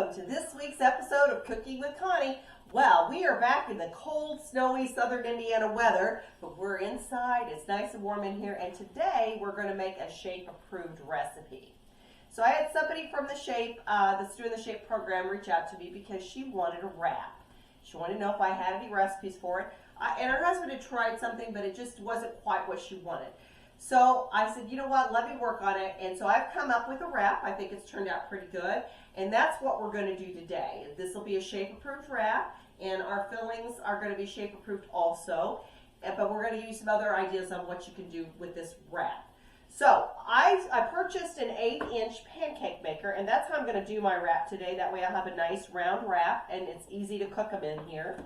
welcome to this week's episode of Cooking with Connie. Well, we are back in the cold, snowy southern Indiana weather, but we're inside. It's nice and warm in here, and today we're going to make a Shape-approved recipe. So I had somebody from the Shape, that's doing the Shape program, reach out to me because she wanted a wrap. She wanted to know if I had any recipes for it. And her husband had tried something, but it just wasn't quite what she wanted. So I said, you know what, let me work on it. And so I've come up with a wrap. I think it's turned out pretty good. And that's what we're going to do today. This will be a Shape-approved wrap, and our fillings are going to be Shape-approved also. But we're going to use some other ideas on what you can do with this wrap. So I purchased an 8-inch pancake maker, and that's how I'm going to do my wrap today. That way I'll have a nice round wrap, and it's easy to cook them in here.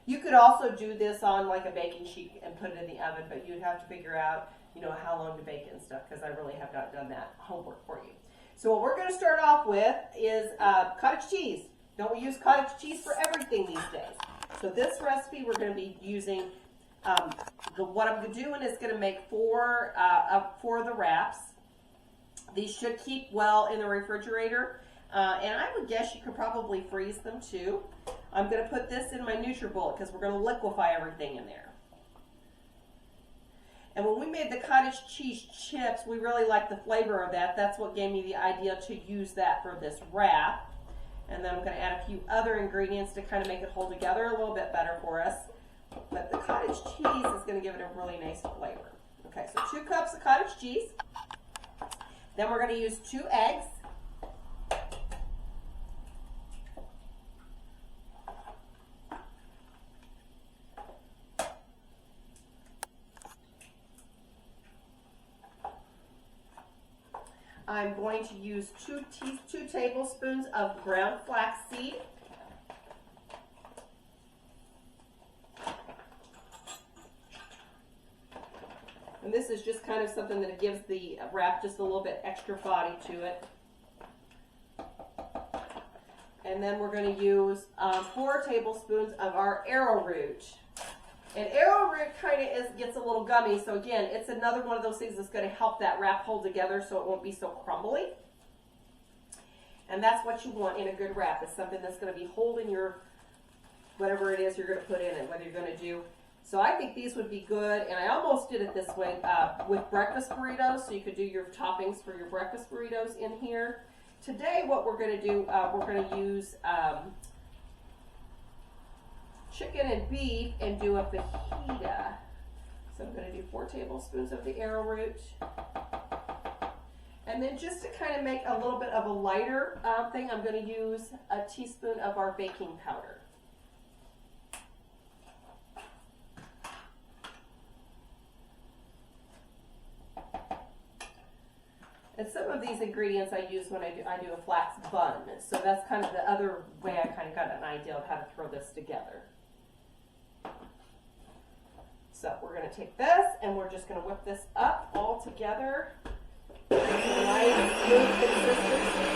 You could also do this on like a baking sheet and put it in the oven, but you'd have to figure out, you know, how long to bake it and stuff, because I really have not done that homework for you. So what we're going to start off with is cottage cheese. Don't we use cottage cheese for everything these days? So this recipe we're going to be using, what I'm doing is going to make four of the wraps. These should keep well in the refrigerator, and I would guess you could probably freeze them too. I'm going to put this in my NutriBullet because we're going to liquefy everything in there. And when we made the cottage cheese chips, we really liked the flavor of that. That's what gave me the idea to use that for this wrap. And then I'm going to add a few other ingredients to kind of make it hold together a little bit better for us. But the cottage cheese is going to give it a really nice flavor. Okay, so 2 cups of cottage cheese. Then we're going to use 2 eggs. I'm going to use 2 tablespoons of ground flaxseed. And this is just kind of something that gives the wrap just a little bit extra body to it. And then we're going to use 4 tablespoons of our arrowroot. And arrowroot kind of gets a little gummy, so again, it's another one of those things that's going to help that wrap hold together so it won't be so crumbly. And that's what you want in a good wrap, is something that's going to be holding your, whatever it is you're going to put in it, whether you're going to do. So I think these would be good, and I almost did it this way with breakfast burritos, so you could do your toppings for your breakfast burritos in here. Today what we're going to do, we're going to use chicken and beef and do a fajita. So I'm going to do 4 tablespoons of the arrowroot. And then just to kind of make a little bit of a lighter thing, I'm going to use a teaspoon of our baking powder. And some of these ingredients I use when I do a flax bun. So that's kind of the other way I kind of got an idea of how to throw this together. So we're going to take this and we're just going to whip this up all together. Nice, smooth consistency.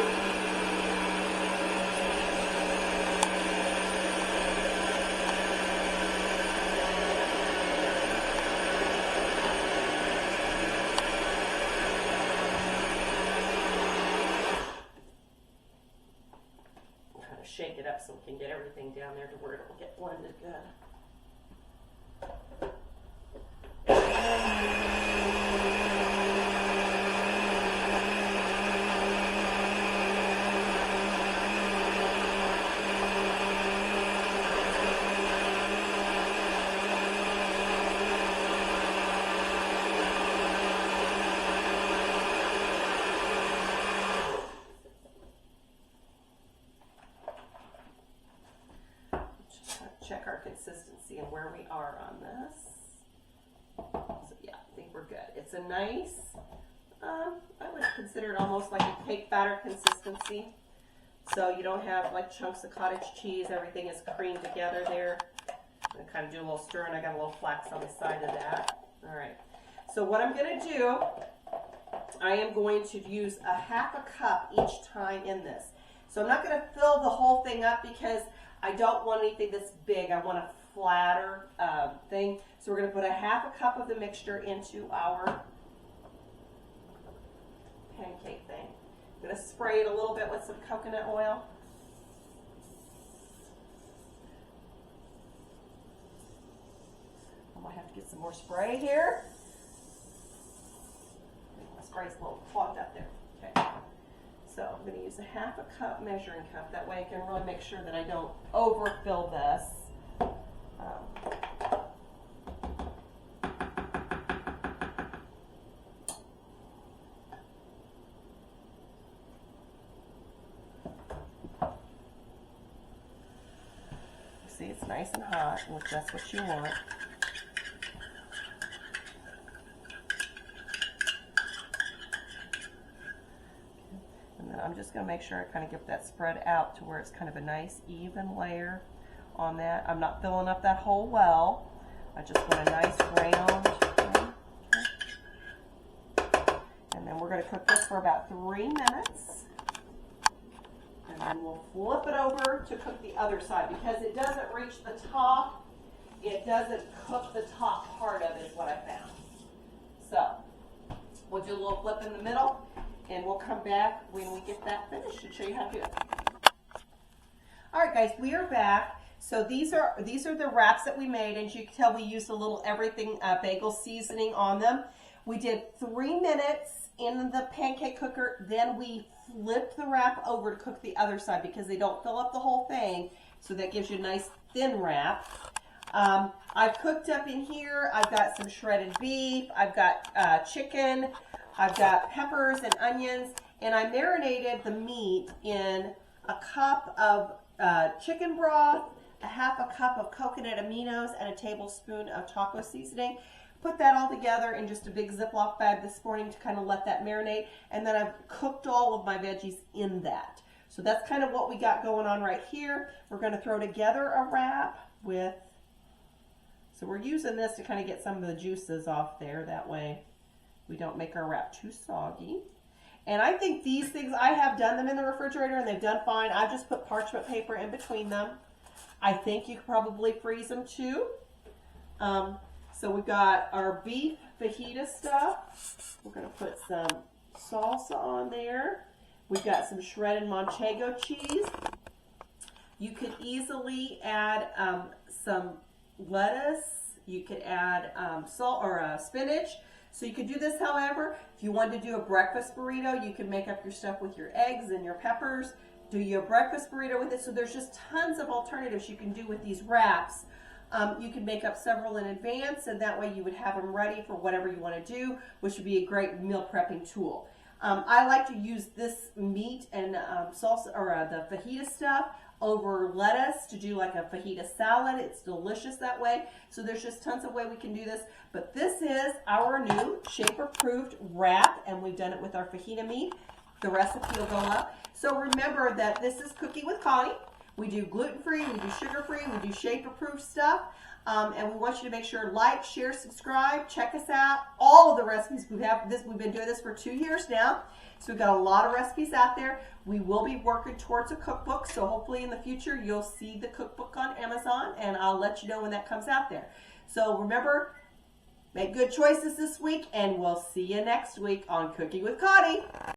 Kind of shake it up so we can get everything down there to where it will get blended good. Check our consistency and where we are on this. So yeah, I think we're good. It's a nice, I would consider it almost like a cake batter consistency. So you don't have like chunks of cottage cheese, everything is creamed together there. I'm gonna kind of do a little stir, and I got a little flax on the side of that. All right, so what I'm gonna do, I am going to use a 1/2 cup each time in this. So I'm not gonna fill the whole thing up because I don't want anything that's big. I want a flatter thing. So we're going to put a 1/2 cup of the mixture into our pancake thing. I'm going to spray it a little bit with some coconut oil. I have to get some more spray here. My spray's a little clogged up there. Okay. So I'm going to use a 1/2 cup measuring cup. That way I can really make sure that I don't overfill this. See, it's nice and hot, which that's what you want. And then I'm just going to make sure I kind of get that spread out to where it's kind of a nice even layer on that. I'm not filling up that whole well. I just want a nice round. Okay. And then we're going to cook this for about 3 minutes. And then we'll flip it over to cook the other side because it doesn't reach the top. It doesn't cook the top part of it is what I found. So we'll do a little flip in the middle and we'll come back when we get that finished and show you how to do it. All right, guys, we are back. So these are the wraps that we made. As you can tell, we used a little everything bagel seasoning on them. We did 3 minutes in the pancake cooker, then we flipped the wrap over to cook the other side because they don't fill up the whole thing, so that gives you a nice thin wrap. I've cooked up in here, I've got some shredded beef, I've got chicken, I've got peppers and onions, and I marinated the meat in a cup of chicken broth, a 1/2 cup of coconut aminos, and a tablespoon of taco seasoning. Put that all together in just a big Ziploc bag this morning to kind of let that marinate, and then I've cooked all of my veggies in that. So that's kind of what we got going on right here. We're going to throw together a wrap with, so we're using this to kind of get some of the juices off there, that way we don't make our wrap too soggy. And I think these things, I have done them in the refrigerator and they've done fine. I've just put parchment paper in between them. I think you could probably freeze them too. So we've got our beef fajita stuff. We're going to put some salsa on there. We've got some shredded manchego cheese. You could easily add some lettuce. You could add salt or spinach. So you could do this, however, if you wanted to do a breakfast burrito, you could make up your stuff with your eggs and your peppers. Do your breakfast burrito with it. So there's just tons of alternatives you can do with these wraps. You can make up several in advance, and that way you would have them ready for whatever you want to do, which would be a great meal prepping tool. I like to use this meat and salsa or the fajita stuff over lettuce to do like a fajita salad. It's delicious that way. So there's just tons of ways we can do this. But this is our new shape-approved wrap, and we've done it with our fajita meat. The recipe will go up. So remember that this is Cooking with Connie. We do gluten-free, we do sugar-free, we do shape-approved stuff. And we want you to make sure like, share, subscribe, check us out. All of the recipes we've been doing this for 2 years now. So we've got a lot of recipes out there. We will be working towards a cookbook. So hopefully in the future you'll see the cookbook on Amazon, and I'll let you know when that comes out there. So remember, make good choices this week, and we'll see you next week on Cooking with Connie.